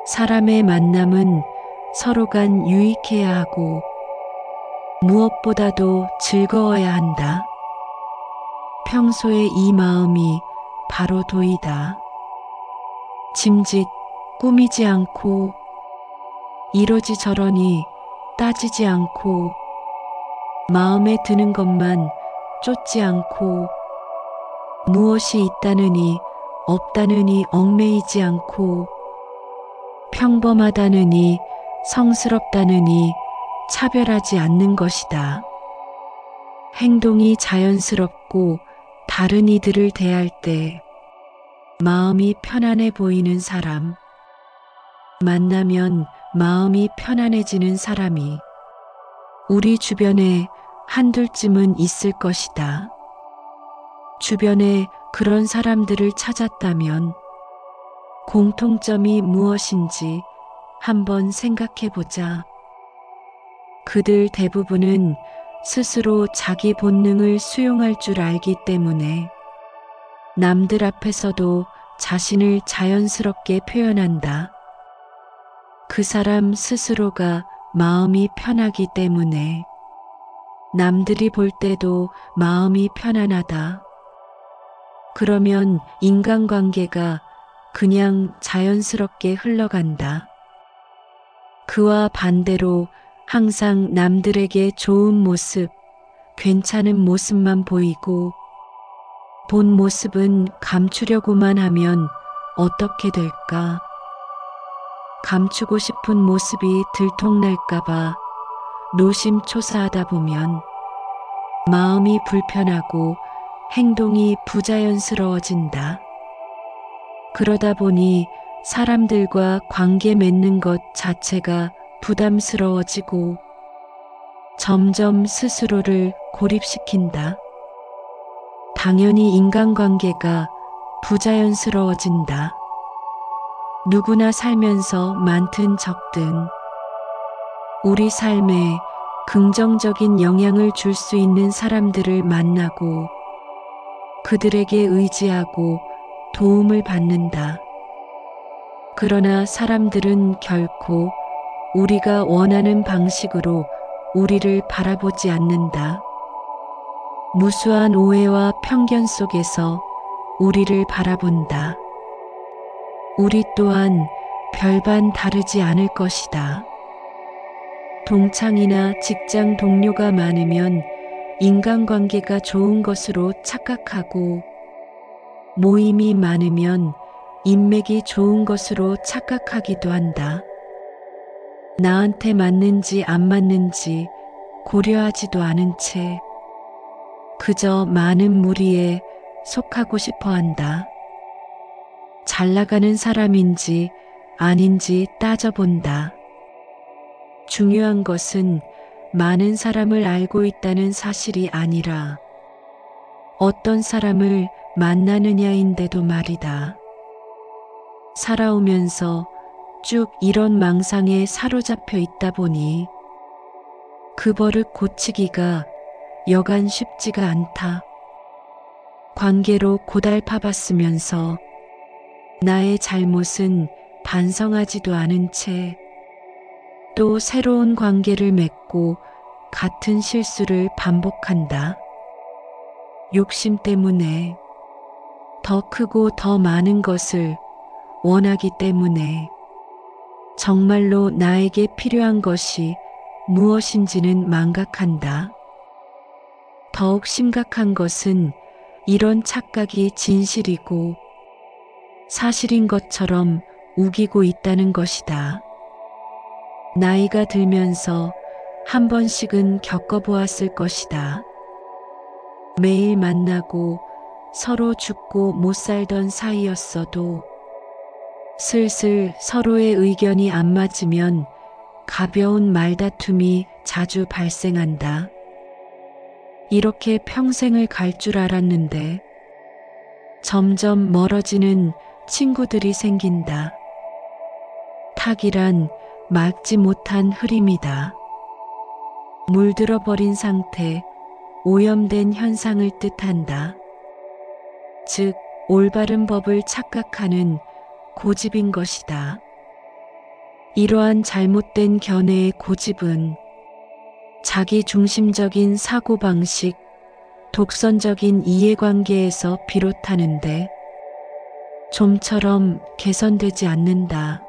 사람의 만남은 서로 간 유익해야 하고 무엇보다도 즐거워야 한다. 평소에 이 마음이 바로 도이다. 짐짓 꾸미지 않고 이러지 저러니 따지지 않고 마음에 드는 것만 쫓지 않고 무엇이 있다느니 없다느니 얽매이지 않고 평범하다느니 성스럽다느니 차별하지 않는 것이다. 행동이 자연스럽고 다른 이들을 대할 때 마음이 편안해 보이는 사람, 만나면 마음이 편안해지는 사람이 우리 주변에 한둘쯤은 있을 것이다. 주변에 그런 사람들을 찾았다면 공통점이 무엇인지 한번 생각해 보자. 그들 대부분은 스스로 자기 본능을 수용할 줄 알기 때문에 남들 앞에서도 자신을 자연스럽게 표현한다. 그 사람 스스로가 마음이 편하기 때문에 남들이 볼 때도 마음이 편안하다. 그러면 인간관계가 그냥 자연스럽게 흘러간다. 그와 반대로 항상 남들에게 좋은 모습, 괜찮은 모습만 보이고 본 모습은 감추려고만 하면 어떻게 될까? 감추고 싶은 모습이 들통날까봐 노심초사하다 보면 마음이 불편하고 행동이 부자연스러워진다. 그러다 보니 사람들과 관계 맺는 것 자체가 부담스러워지고 점점 스스로를 고립시킨다. 당연히 인간관계가 부자연스러워진다. 누구나 살면서 많든 적든 우리 삶에 긍정적인 영향을 줄 수 있는 사람들을 만나고 그들에게 의지하고 도움을 받는다. 그러나 사람들은 결코 우리가 원하는 방식으로 우리를 바라보지 않는다. 무수한 오해와 편견 속에서 우리를 바라본다. 우리 또한 별반 다르지 않을 것이다. 동창이나 직장 동료가 많으면 인간관계가 좋은 것으로 착각하고 모임이 많으면 인맥이 좋은 것으로 착각하기도 한다. 나한테 맞는지 안 맞는지 고려하지도 않은 채 그저 많은 무리에 속하고 싶어 한다. 잘 나가는 사람인지 아닌지 따져본다. 중요한 것은 많은 사람을 알고 있다는 사실이 아니라 어떤 사람을 만나느냐인데도 말이다. 살아오면서 쭉 이런 망상에 사로잡혀 있다 보니 그 버릇 고치기가 여간 쉽지가 않다. 관계로 고달파봤으면서 나의 잘못은 반성하지도 않은 채 또 새로운 관계를 맺고 같은 실수를 반복한다. 욕심 때문에 더 크고 더 많은 것을 원하기 때문에 정말로 나에게 필요한 것이 무엇인지는 망각한다. 더욱 심각한 것은 이런 착각이 진실이고 사실인 것처럼 우기고 있다는 것이다. 나이가 들면서 한 번씩은 겪어보았을 것이다. 매일 만나고 서로 죽고 못 살던 사이였어도 슬슬 서로의 의견이 안 맞으면 가벼운 말다툼이 자주 발생한다. 이렇게 평생을 갈 줄 알았는데 점점 멀어지는 친구들이 생긴다. 탁이란 막지 못한 흐림이다. 물들어 버린 상태, 오염된 현상을 뜻한다. 즉, 올바른 법을 착각하는 고집인 것이다. 이러한 잘못된 견해의 고집은 자기 중심적인 사고방식, 독선적인 이해관계에서 비롯하는데 좀처럼 개선되지 않는다.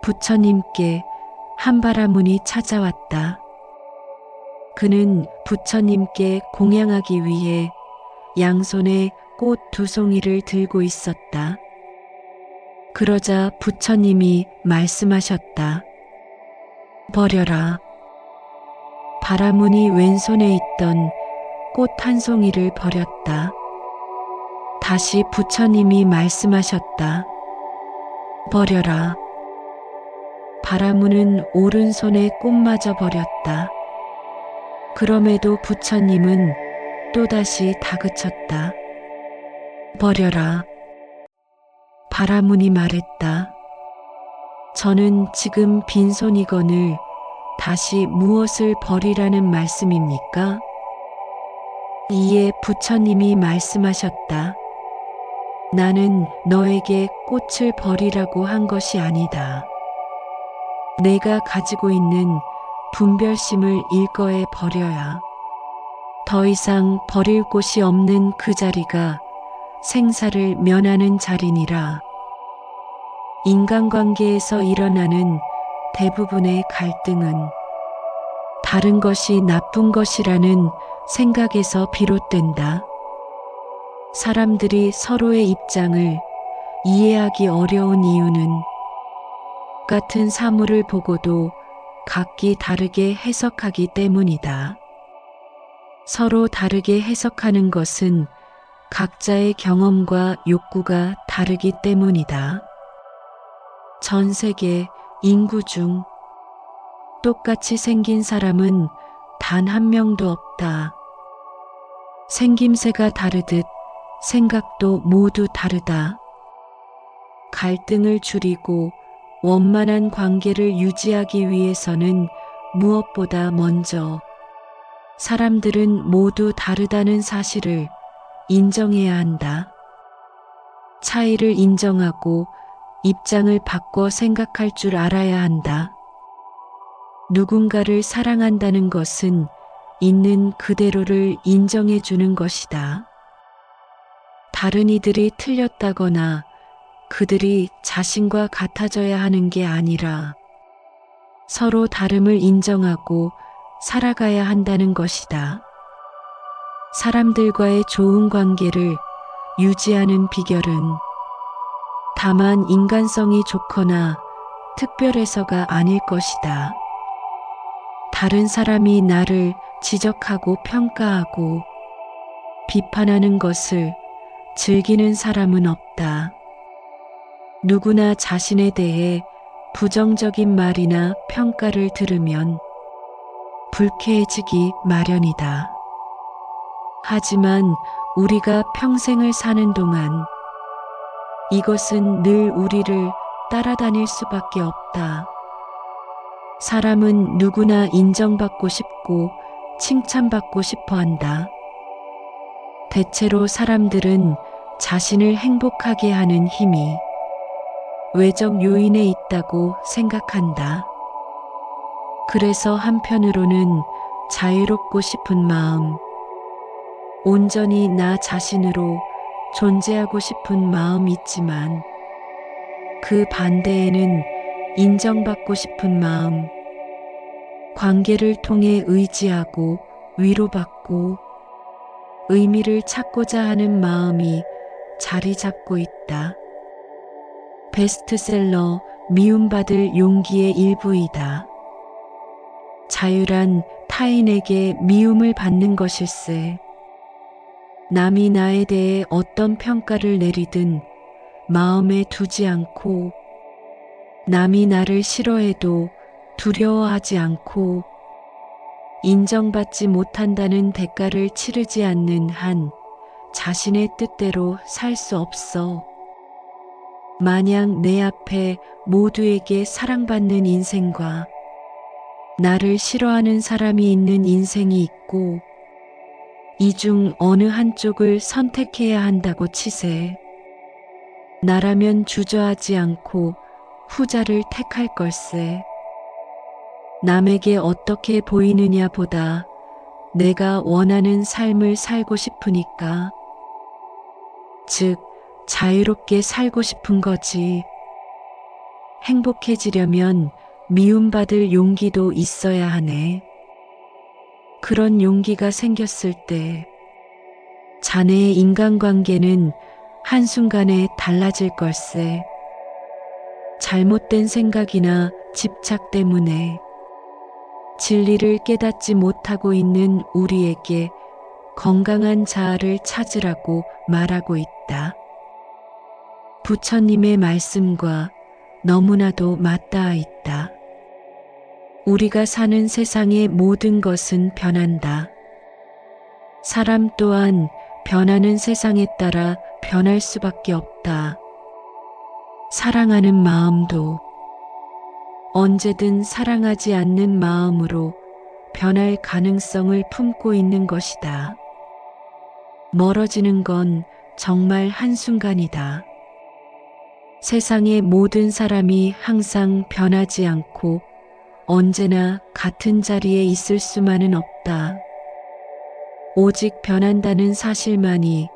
부처님께 한바라문이 찾아왔다. 그는 부처님께 공양하기 위해 양손에 꽃 2송이를 들고 있었다. 그러자 부처님이 말씀하셨다. 버려라. 바라문이 왼손에 있던 꽃 1송이를 버렸다. 다시 부처님이 말씀하셨다. 버려라. 바라문은 오른손에 꽃마저 버렸다. 그럼에도 부처님은 또다시 다그쳤다. 버려라. 바라문이 말했다. 저는 지금 빈손이거늘 다시 무엇을 버리라는 말씀입니까? 이에 부처님이 말씀하셨다. 나는 너에게 꽃을 버리라고 한 것이 아니다. 내가 가지고 있는 분별심을 일거에 버려야 더 이상 버릴 곳이 없는 그 자리가 생사를 면하는 자리니라. 인간관계에서 일어나는 대부분의 갈등은 다른 것이 나쁜 것이라는 생각에서 비롯된다. 사람들이 서로의 입장을 이해하기 어려운 이유는 같은 사물을 보고도 각기 다르게 해석하기 때문이다. 서로 다르게 해석하는 것은 각자의 경험과 욕구가 다르기 때문이다. 전 세계 인구 중 똑같이 생긴 사람은 단 한 명도 없다. 생김새가 다르듯 생각도 모두 다르다. 갈등을 줄이고 원만한 관계를 유지하기 위해서는 무엇보다 먼저 사람들은 모두 다르다는 사실을 인정해야 한다. 차이를 인정하고 입장을 바꿔 생각할 줄 알아야 한다. 누군가를 사랑한다는 것은 있는 그대로를 인정해 주는 것이다. 다른 이들이 틀렸다거나 그들이 자신과 같아져야 하는 게 아니라 서로 다름을 인정하고 살아가야 한다는 것이다. 사람들과의 좋은 관계를 유지하는 비결은 다만 인간성이 좋거나 특별해서가 아닐 것이다. 다른 사람이 나를 지적하고 평가하고 비판하는 것을 즐기는 사람은 없다. 누구나 자신에 대해 부정적인 말이나 평가를 들으면 불쾌해지기 마련이다. 하지만 우리가 평생을 사는 동안 이것은 늘 우리를 따라다닐 수밖에 없다. 사람은 누구나 인정받고 싶고 칭찬받고 싶어 한다. 대체로 사람들은 자신을 행복하게 하는 힘이 외적 요인에 있다고 생각한다. 그래서 한편으로는 자유롭고 싶은 마음, 온전히 나 자신으로 존재하고 싶은 마음이 있지만 그 반대에는 인정받고 싶은 마음, 관계를 통해 의지하고 위로받고 의미를 찾고자 하는 마음이 자리 잡고 있다. 베스트셀러 미움받을 용기의 일부이다. 자유란 타인에게 미움을 받는 것일세. 남이 나에 대해 어떤 평가를 내리든 마음에 두지 않고 남이 나를 싫어해도 두려워하지 않고 인정받지 못한다는 대가를 치르지 않는 한 자신의 뜻대로 살 수 없어. 만약 내 앞에 모두에게 사랑받는 인생과 나를 싫어하는 사람이 있는 인생이 있고 이 중 어느 한쪽을 선택해야 한다고 치세. 나라면 주저하지 않고 후자를 택할 걸세. 남에게 어떻게 보이느냐 보다 내가 원하는 삶을 살고 싶으니까. 즉, 자유롭게 살고 싶은 거지. 행복해지려면 미움받을 용기도 있어야 하네. 그런 용기가 생겼을 때 자네의 인간관계는 한순간에 달라질 걸세. 잘못된 생각이나 집착 때문에 진리를 깨닫지 못하고 있는 우리에게 건강한 자아를 찾으라고 말하고 있다. 부처님의 말씀과 너무나도 맞닿아 있다. 우리가 사는 세상의 모든 것은 변한다. 사람 또한 변하는 세상에 따라 변할 수밖에 없다. 사랑하는 마음도 언제든 사랑하지 않는 마음으로 변할 가능성을 품고 있는 것이다. 멀어지는 건 정말 한순간이다. 세상의 모든 사람이 항상 변하지 않고 언제나 같은 자리에 있을 수만은 없다. 오직 변한다는 사실만이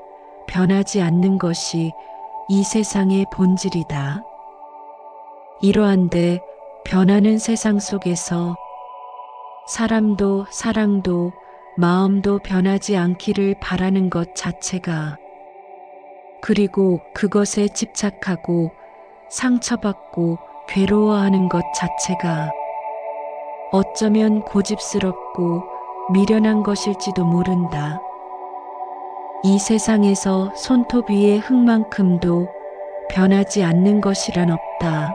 변하지 않는 것이 이 세상의 본질이다. 이러한데 변하는 세상 속에서 사람도 사랑도 마음도 변하지 않기를 바라는 것 자체가, 그리고 그것에 집착하고 상처받고 괴로워하는 것 자체가 어쩌면 고집스럽고 미련한 것일지도 모른다. 이 세상에서 손톱 위의 흙만큼도 변하지 않는 것이란 없다.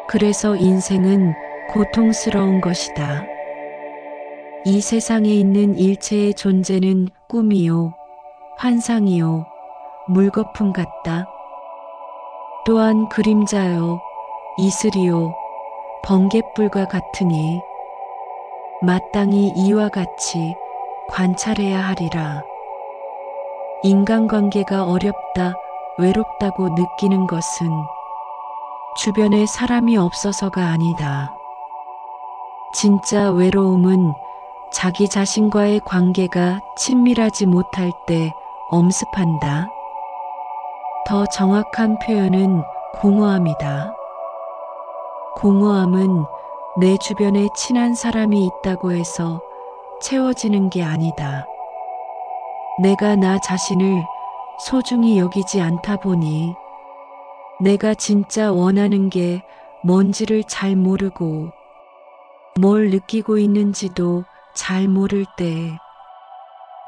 그래서 인생은 고통스러운 것이다. 이 세상에 있는 일체의 존재는 꿈이요, 환상이요, 물거품 같다. 또한 그림자요, 이슬이요, 번갯불과 같으니 마땅히 이와 같이 관찰해야 하리라. 인간관계가 어렵다, 외롭다고 느끼는 것은 주변에 사람이 없어서가 아니다. 진짜 외로움은 자기 자신과의 관계가 친밀하지 못할 때 엄습한다. 더 정확한 표현은 공허함이다. 공허함은 내 주변에 친한 사람이 있다고 해서 채워지는 게 아니다. 내가 나 자신을 소중히 여기지 않다 보니 내가 진짜 원하는 게 뭔지를 잘 모르고 뭘 느끼고 있는지도 잘 모를 때,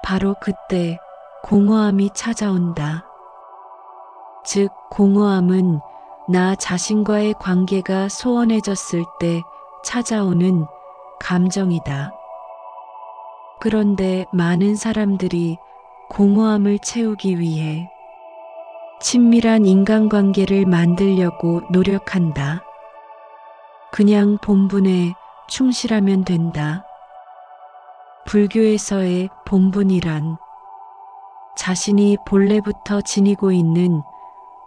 바로 그때 공허함이 찾아온다. 즉, 공허함은 나 자신과의 관계가 소원해졌을 때 찾아오는 감정이다. 그런데 많은 사람들이 공허함을 채우기 위해 친밀한 인간관계를 만들려고 노력한다. 그냥 본분에 충실하면 된다. 불교에서의 본분이란 자신이 본래부터 지니고 있는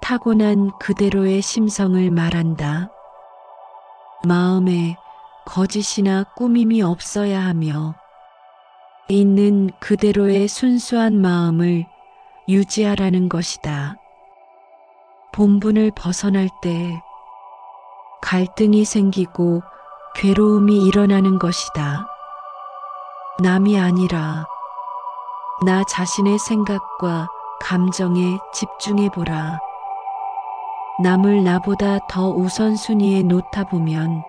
타고난 그대로의 심성을 말한다. 마음에 거짓이나 꾸밈이 없어야 하며 있는 그대로의 순수한 마음을 유지하라는 것이다. 본분을 벗어날 때 갈등이 생기고 괴로움이 일어나는 것이다. 남이 아니라 나 자신의 생각과 감정에 집중해보라. 남을 나보다 더 우선순위에 놓다 보면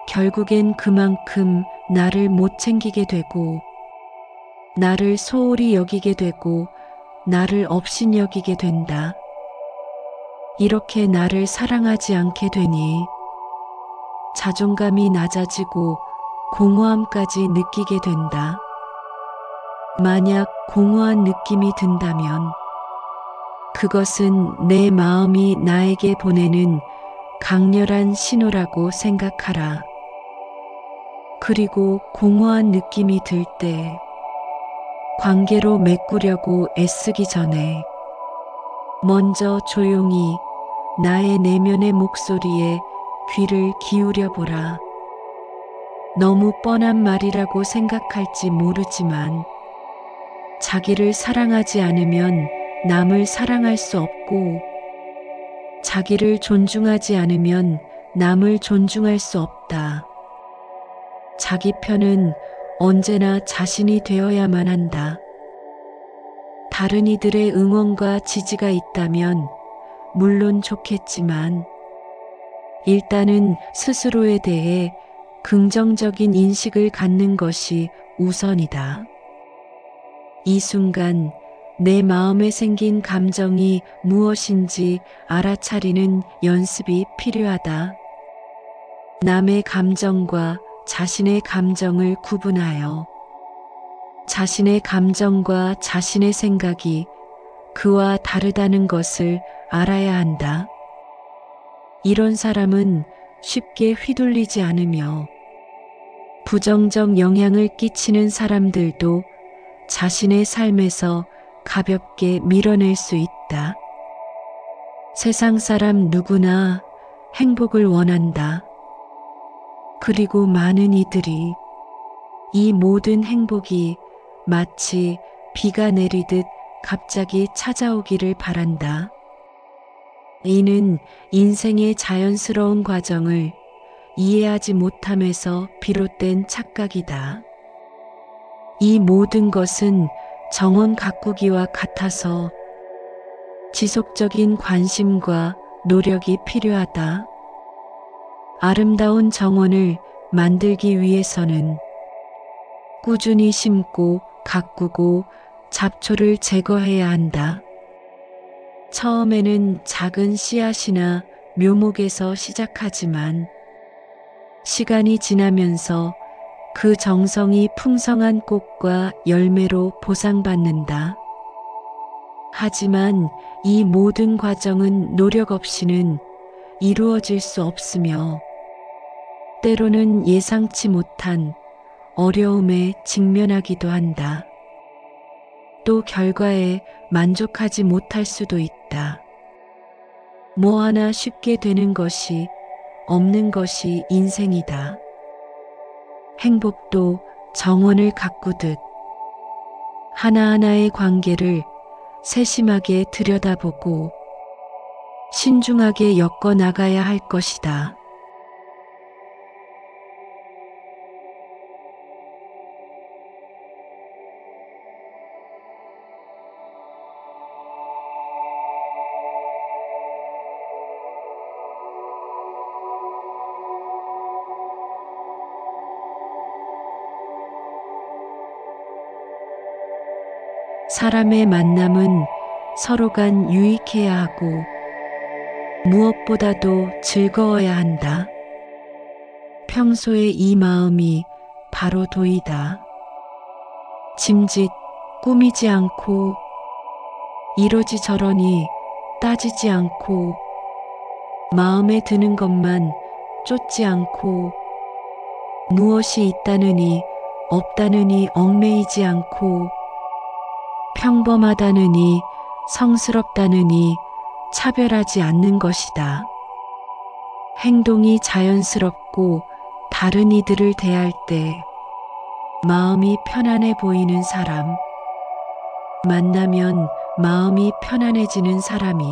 결국엔 그만큼 나를 못 챙기게 되고 나를 소홀히 여기게 되고 나를 업신여기게 된다. 이렇게 나를 사랑하지 않게 되니 자존감이 낮아지고 공허함까지 느끼게 된다. 만약 공허한 느낌이 든다면 그것은 내 마음이 나에게 보내는 강렬한 신호라고 생각하라. 그리고 공허한 느낌이 들 때 관계로 메꾸려고 애쓰기 전에 먼저 조용히 나의 내면의 목소리에 귀를 기울여 보라. 너무 뻔한 말이라고 생각할지 모르지만 자기를 사랑하지 않으면 남을 사랑할 수 없고 자기를 존중하지 않으면 남을 존중할 수 없다. 자기 편은 언제나 자신이 되어야만 한다. 다른 이들의 응원과 지지가 있다면 물론 좋겠지만 일단은 스스로에 대해 긍정적인 인식을 갖는 것이 우선이다. 이 순간 내 마음에 생긴 감정이 무엇인지 알아차리는 연습이 필요하다. 남의 감정과 자신의 감정을 구분하여 자신의 감정과 자신의 생각이 그와 다르다는 것을 알아야 한다. 이런 사람은 쉽게 휘둘리지 않으며 부정적 영향을 끼치는 사람들도 자신의 삶에서 가볍게 밀어낼 수 있다. 세상 사람 누구나 행복을 원한다. 그리고 많은 이들이 이 모든 행복이 마치 비가 내리듯 갑자기 찾아오기를 바란다. 이는 인생의 자연스러운 과정을 이해하지 못함에서 비롯된 착각이다. 이 모든 것은 정원 가꾸기와 같아서 지속적인 관심과 노력이 필요하다. 아름다운 정원을 만들기 위해서는 꾸준히 심고 가꾸고 잡초를 제거해야 한다. 처음에는 작은 씨앗이나 묘목에서 시작하지만 시간이 지나면서 그 정성이 풍성한 꽃과 열매로 보상받는다. 하지만 이 모든 과정은 노력 없이는 이루어질 수 없으며 때로는 예상치 못한 어려움에 직면하기도 한다. 또 결과에 만족하지 못할 수도 있다. 뭐 하나 쉽게 되는 것이 없는 것이 인생이다. 행복도 정원을 가꾸듯 하나하나의 관계를 세심하게 들여다보고 신중하게 엮어 나가야 할 것이다. 사람의 만남은 서로 간 유익해야 하고 무엇보다도 즐거워야 한다. 평소에 이 마음이 바로 도이다. 짐짓 꾸미지 않고 이러지 저러니 따지지 않고 마음에 드는 것만 쫓지 않고 무엇이 있다느니 없다느니 얽매이지 않고 평범하다느니 성스럽다느니 차별하지 않는 것이다. 행동이 자연스럽고 다른 이들을 대할 때 마음이 편안해 보이는 사람, 만나면 마음이 편안해지는 사람이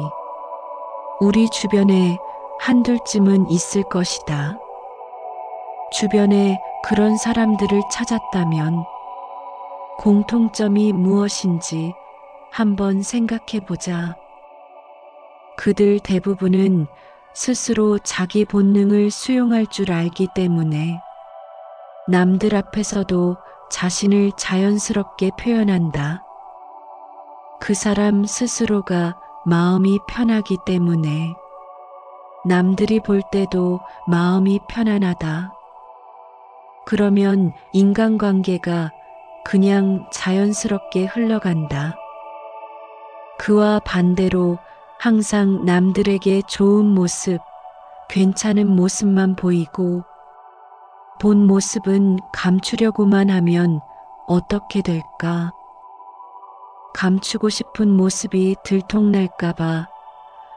우리 주변에 한둘쯤은 있을 것이다. 주변에 그런 사람들을 찾았다면 공통점이 무엇인지 한번 생각해 보자. 그들 대부분은 스스로 자기 본능을 수용할 줄 알기 때문에 남들 앞에서도 자신을 자연스럽게 표현한다. 그 사람 스스로가 마음이 편하기 때문에 남들이 볼 때도 마음이 편안하다. 그러면 인간관계가 그냥 자연스럽게 흘러간다. 그와 반대로 항상 남들에게 좋은 모습, 괜찮은 모습만 보이고 본 모습은 감추려고만 하면 어떻게 될까? 감추고 싶은 모습이 들통날까봐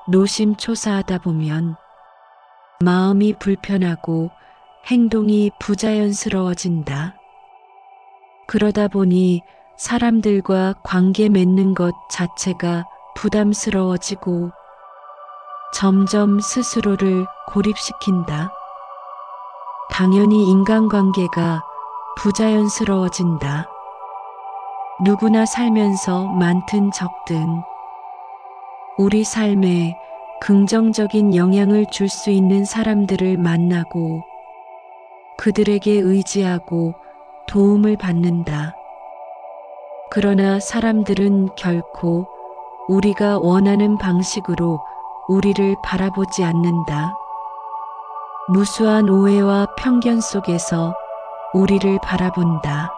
노심초사하다 보면 마음이 불편하고 행동이 부자연스러워진다. 그러다 보니 사람들과 관계 맺는 것 자체가 부담스러워지고 점점 스스로를 고립시킨다. 당연히 인간관계가 부자연스러워진다. 누구나 살면서 많든 적든 우리 삶에 긍정적인 영향을 줄 수 있는 사람들을 만나고 그들에게 의지하고 도움을 받는다. 그러나 사람들은 결코 우리가 원하는 방식으로 우리를 바라보지 않는다. 무수한 오해와 편견 속에서 우리를 바라본다.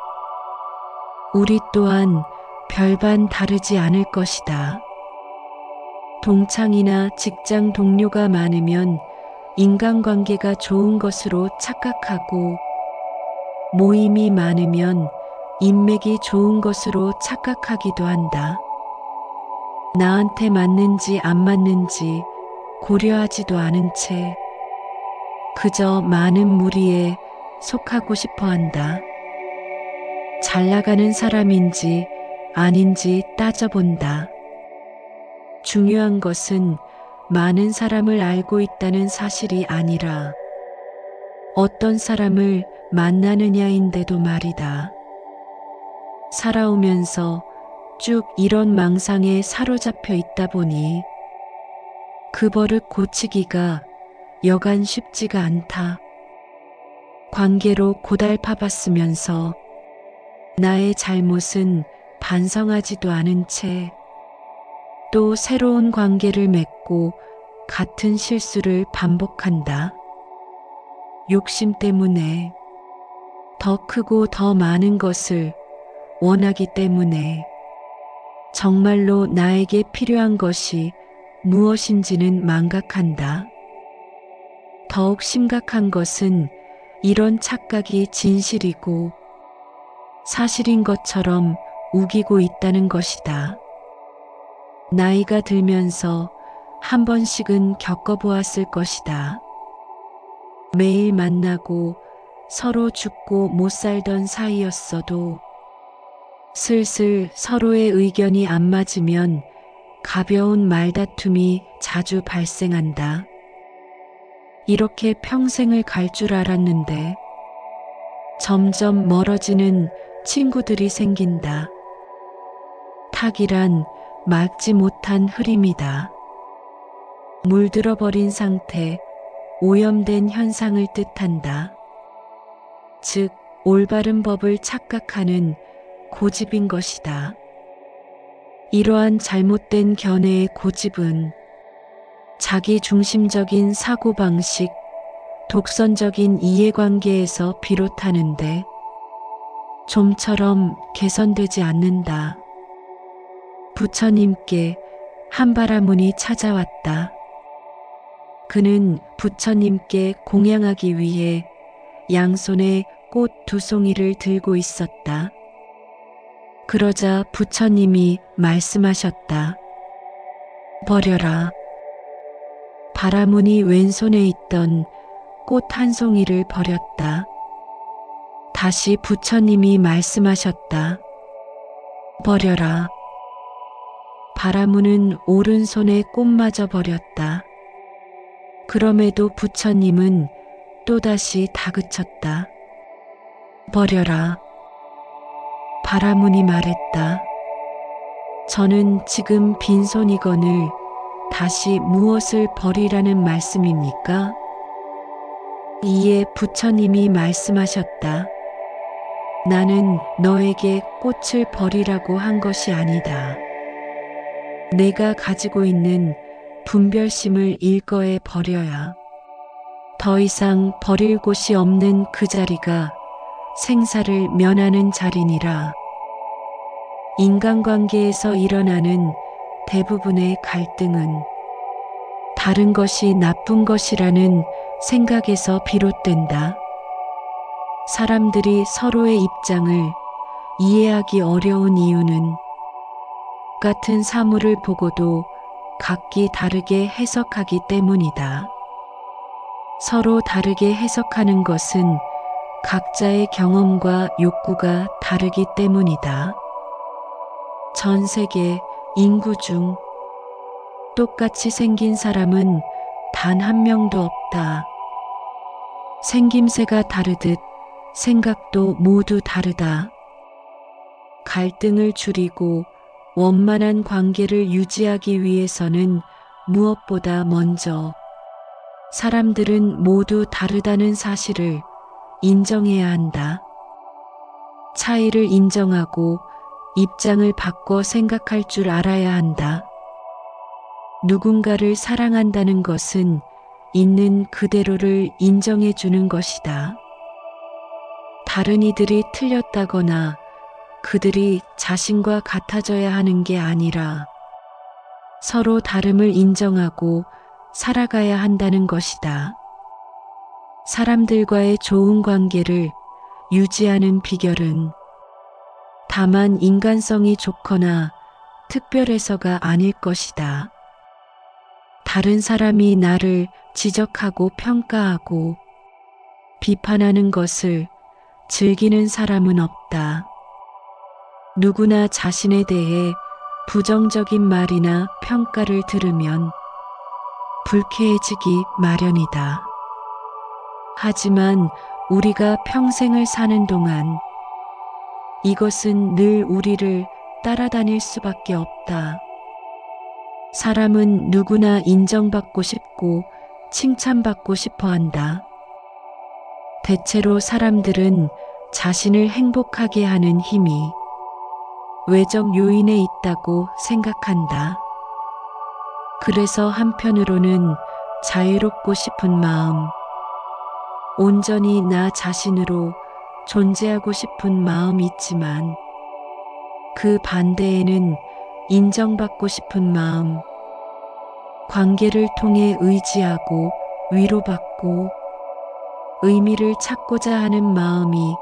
우리 또한 별반 다르지 않을 것이다. 동창이나 직장 동료가 많으면 인간관계가 좋은 것으로 착각하고 모임이 많으면 인맥이 좋은 것으로 착각하기도 한다. 나한테 맞는지 안 맞는지 고려하지도 않은 채 그저 많은 무리에 속하고 싶어 한다. 잘 나가는 사람인지 아닌지 따져본다. 중요한 것은 많은 사람을 알고 있다는 사실이 아니라 어떤 사람을 만나느냐인데도 말이다. 살아오면서 쭉 이런 망상에 사로잡혀 있다 보니 그 버릇 고치기가 여간 쉽지가 않다. 관계로 고달파봤으면서 나의 잘못은 반성하지도 않은 채 또 새로운 관계를 맺고 같은 실수를 반복한다. 욕심 때문에 더 크고 더 많은 것을 원하기 때문에 정말로 나에게 필요한 것이 무엇인지는 망각한다. 더욱 심각한 것은 이런 착각이 진실이고 사실인 것처럼 우기고 있다는 것이다. 나이가 들면서 한 번씩은 겪어보았을 것이다. 매일 만나고 서로 죽고 못 살던 사이였어도 슬슬 서로의 의견이 안 맞으면 가벼운 말다툼이 자주 발생한다. 이렇게 평생을 갈 줄 알았는데 점점 멀어지는 친구들이 생긴다. 탁이란 막지 못한 흐림이다. 물들어 버린 상태, 오염된 현상을 뜻한다. 즉, 올바른 법을 착각하는 고집인 것이다. 이러한 잘못된 견해의 고집은 자기 중심적인 사고방식, 독선적인 이해관계에서 비롯하는데 좀처럼 개선되지 않는다. 부처님께 한바라문이 찾아왔다. 그는 부처님께 공양하기 위해 양손에 꽃 2송이를 들고 있었다. 그러자 부처님이 말씀하셨다. 버려라. 바라문이 왼손에 있던 꽃 1송이를 버렸다. 다시 부처님이 말씀하셨다. 버려라. 바라문은 오른손에 꽃마저 버렸다. 그럼에도 부처님은 또다시 다그쳤다. 버려라. 바라문이 말했다. 저는 지금 빈손이거늘 다시 무엇을 버리라는 말씀입니까? 이에 부처님이 말씀하셨다. 나는 너에게 꽃을 버리라고 한 것이 아니다. 내가 가지고 있는 분별심을 일거에 버려야 더 이상 버릴 곳이 없는 그 자리가 생사를 면하는 자리니라. 인간관계에서 일어나는 대부분의 갈등은 다른 것이 나쁜 것이라는 생각에서 비롯된다. 사람들이 서로의 입장을 이해하기 어려운 이유는 같은 사물을 보고도 각기 다르게 해석하기 때문이다. 서로 다르게 해석하는 것은 각자의 경험과 욕구가 다르기 때문이다. 전 세계 인구 중 똑같이 생긴 사람은 단 한 명도 없다. 생김새가 다르듯 생각도 모두 다르다. 갈등을 줄이고 원만한 관계를 유지하기 위해서는 무엇보다 먼저 사람들은 모두 다르다는 사실을 인정해야 한다. 차이를 인정하고 입장을 바꿔 생각할 줄 알아야 한다. 누군가를 사랑한다는 것은 있는 그대로를 인정해 주는 것이다. 다른 이들이 틀렸다거나 그들이 자신과 같아져야 하는 게 아니라 서로 다름을 인정하고 살아가야 한다는 것이다. 사람들과의 좋은 관계를 유지하는 비결은 다만 인간성이 좋거나 특별해서가 아닐 것이다. 다른 사람이 나를 지적하고 평가하고 비판하는 것을 즐기는 사람은 없다. 누구나 자신에 대해 부정적인 말이나 평가를 들으면 불쾌해지기 마련이다. 하지만 우리가 평생을 사는 동안 이것은 늘 우리를 따라다닐 수밖에 없다. 사람은 누구나 인정받고 싶고 칭찬받고 싶어 한다. 대체로 사람들은 자신을 행복하게 하는 힘이 외적 요인에 있다고 생각한다. 그래서 한편으로는 자유롭고 싶은 마음, 온전히 나 자신으로 존재하고 싶은 마음이 있지만 그 반대에는 인정받고 싶은 마음, 관계를 통해 의지하고 위로받고 의미를 찾고자 하는 마음이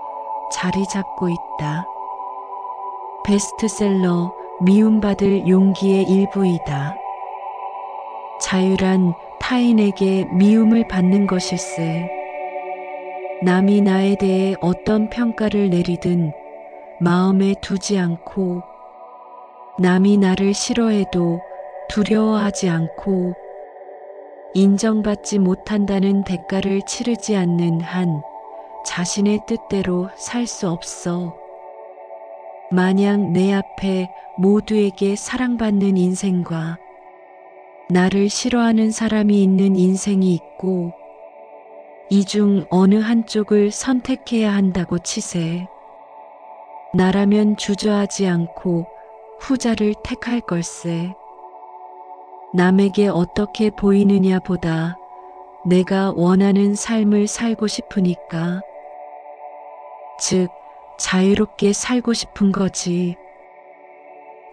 자리 잡고 있다. 베스트셀러 미움받을 용기의 일부이다. 자유란 타인에게 미움을 받는 것일세. 남이 나에 대해 어떤 평가를 내리든 마음에 두지 않고 남이 나를 싫어해도 두려워하지 않고 인정받지 못한다는 대가를 치르지 않는 한 자신의 뜻대로 살 수 없어. 만약 내 앞에 모두에게 사랑받는 인생과 나를 싫어하는 사람이 있는 인생이 있고 이 중 어느 한쪽을 선택해야 한다고 치세. 나라면 주저하지 않고 후자를 택할 걸세. 남에게 어떻게 보이느냐 보다 내가 원하는 삶을 살고 싶으니까. 즉, 자유롭게 살고 싶은 거지.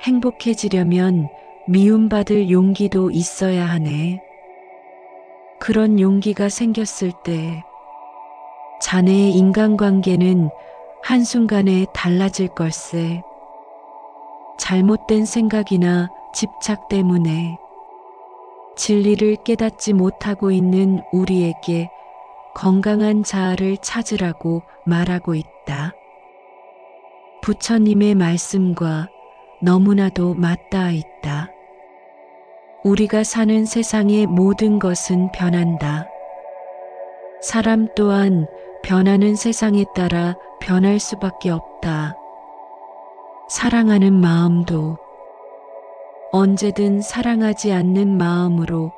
행복해지려면 미움받을 용기도 있어야 하네. 그런 용기가 생겼을 때 자네의 인간관계는 한순간에 달라질 걸세. 잘못된 생각이나 집착 때문에 진리를 깨닫지 못하고 있는 우리에게 건강한 자아를 찾으라고 말하고 있다. 부처님의 말씀과 너무나도 맞닿아 있다. 우리가 사는 세상의 모든 것은 변한다. 사람 또한 변하는 세상에 따라 변할 수밖에 없다. 사랑하는 마음도 언제든 사랑하지 않는 마음으로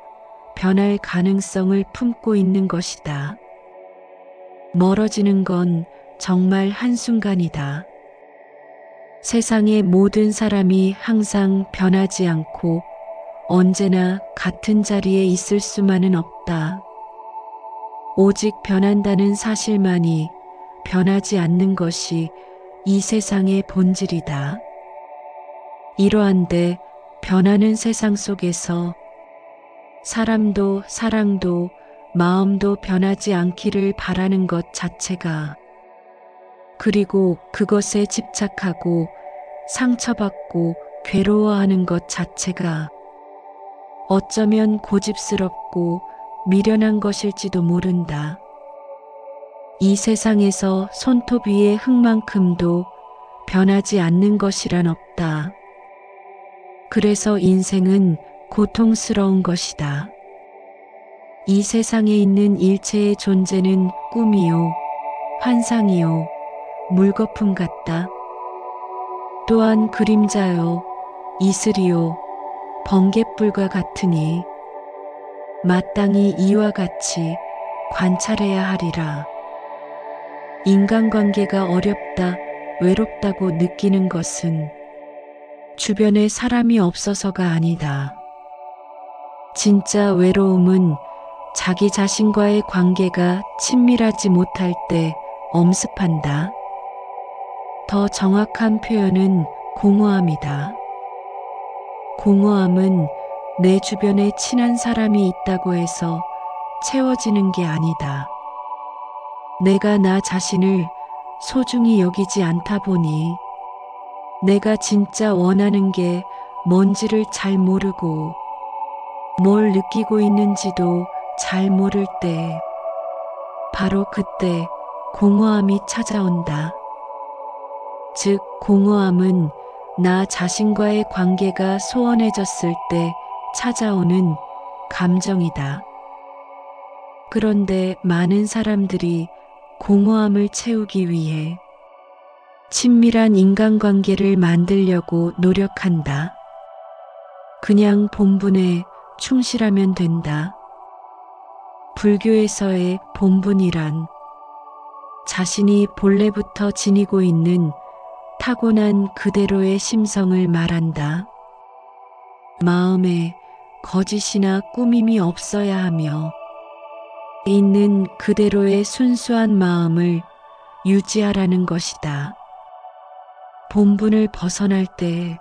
변할 가능성을 품고 있는 것이다. 멀어지는 건 정말 한순간이다. 세상의 모든 사람이 항상 변하지 않고 언제나 같은 자리에 있을 수만은 없다. 오직 변한다는 사실만이 변하지 않는 것이 이 세상의 본질이다. 이러한데 변하는 세상 속에서 사람도 사랑도 마음도 변하지 않기를 바라는 것 자체가, 그리고 그것에 집착하고 상처받고 괴로워하는 것 자체가 어쩌면 고집스럽고 미련한 것일지도 모른다. 이 세상에서 손톱 위의 흙만큼도 변하지 않는 것이란 없다. 그래서 인생은 고통스러운 것이다. 이 세상에 있는 일체의 존재는 꿈이요, 환상이요, 물거품 같다. 또한 그림자요, 이슬이요, 번갯불과 같으니 마땅히 이와 같이 관찰해야 하리라. 인간관계가 어렵다, 외롭다고 느끼는 것은 주변에 사람이 없어서가 아니다. 진짜 외로움은 자기 자신과의 관계가 친밀하지 못할 때 엄습한다. 더 정확한 표현은 공허함이다. 공허함은 내 주변에 친한 사람이 있다고 해서 채워지는 게 아니다. 내가 나 자신을 소중히 여기지 않다 보니 내가 진짜 원하는 게 뭔지를 잘 모르고 뭘 느끼고 있는지도 잘 모를 때 바로 그때 공허함이 찾아온다. 즉 공허함은 나 자신과의 관계가 소원해졌을 때 찾아오는 감정이다. 그런데 많은 사람들이 공허함을 채우기 위해 친밀한 인간관계를 만들려고 노력한다. 그냥 본분에 충실하면 된다. 불교에서의 본분이란 자신이 본래부터 지니고 있는 타고난 그대로의 심성을 말한다. 마음에 거짓이나 꾸밈이 없어야 하며 있는 그대로의 순수한 마음을 유지하라는 것이다. 본분을 벗어날 때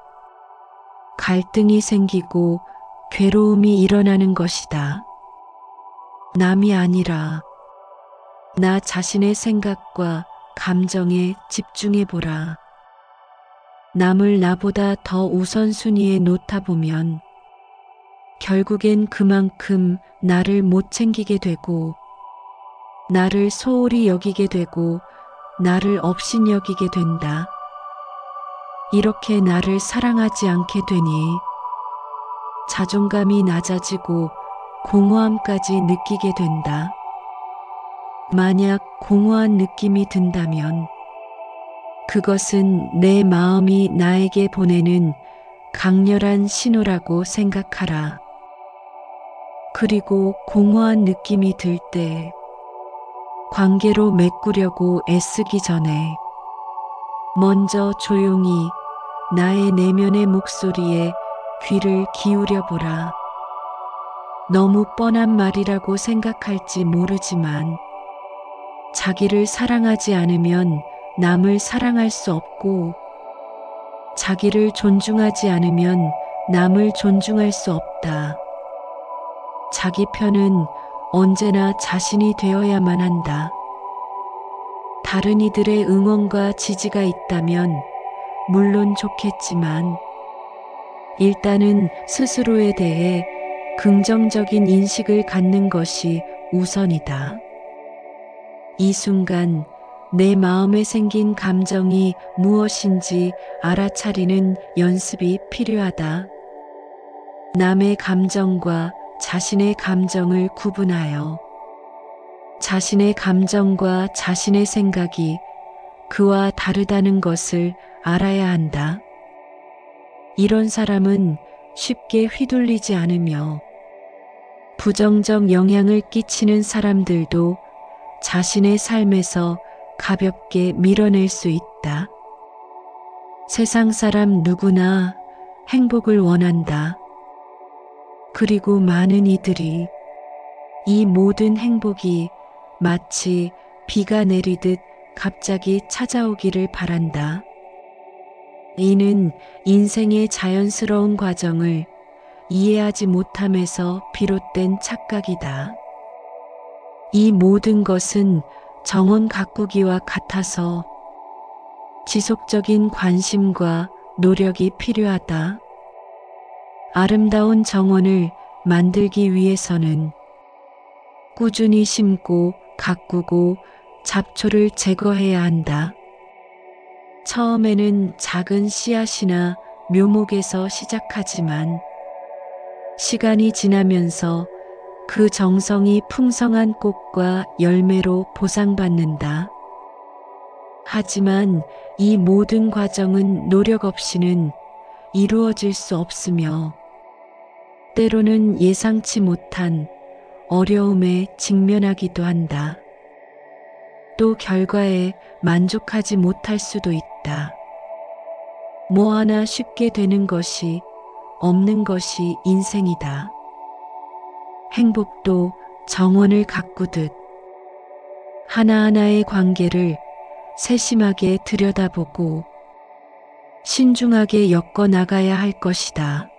갈등이 생기고 괴로움이 일어나는 것이다. 남이 아니라 나 자신의 생각과 감정에 집중해보라. 남을 나보다 더 우선순위에 놓다 보면 결국엔 그만큼 나를 못 챙기게 되고 나를 소홀히 여기게 되고 나를 업신여기게 된다. 이렇게 나를 사랑하지 않게 되니 자존감이 낮아지고 공허함까지 느끼게 된다. 만약 공허한 느낌이 든다면 그것은 내 마음이 나에게 보내는 강렬한 신호라고 생각하라. 그리고 공허한 느낌이 들 때 관계로 메꾸려고 애쓰기 전에 먼저 조용히 나의 내면의 목소리에 귀를 기울여 보라. 너무 뻔한 말이라고 생각할지 모르지만 자기를 사랑하지 않으면 남을 사랑할 수 없고 자기를 존중하지 않으면 남을 존중할 수 없다. 자기 편은 언제나 자신이 되어야만 한다. 다른 이들의 응원과 지지가 있다면 물론 좋겠지만 일단은 스스로에 대해 긍정적인 인식을 갖는 것이 우선이다. 이 순간 내 마음에 생긴 감정이 무엇인지 알아차리는 연습이 필요하다. 남의 감정과 자신의 감정을 구분하여 자신의 감정과 자신의 생각이 그와 다르다는 것을 알아야 한다. 이런 사람은 쉽게 휘둘리지 않으며 부정적 영향을 끼치는 사람들도 자신의 삶에서 가볍게 밀어낼 수 있다. 세상 사람 누구나 행복을 원한다. 그리고 많은 이들이 이 모든 행복이 마치 비가 내리듯 갑자기 찾아오기를 바란다. 이는 인생의 자연스러운 과정을 이해하지 못함에서 비롯된 착각이다. 이 모든 것은 정원 가꾸기와 같아서 지속적인 관심과 노력이 필요하다. 아름다운 정원을 만들기 위해서는 꾸준히 심고 가꾸고 잡초를 제거해야 한다. 처음에는 작은 씨앗이나 묘목에서 시작하지만 시간이 지나면서 그 정성이 풍성한 꽃과 열매로 보상받는다. 하지만 이 모든 과정은 노력 없이는 이루어질 수 없으며 때로는 예상치 못한 어려움에 직면하기도 한다. 또 결과에 만족하지 못할 수도 있다. 뭐 하나 쉽게 되는 것이 없는 것이 인생이다. 행복도 정원을 가꾸듯 하나하나의 관계를 세심하게 들여다보고 신중하게 엮어 나가야 할 것이다.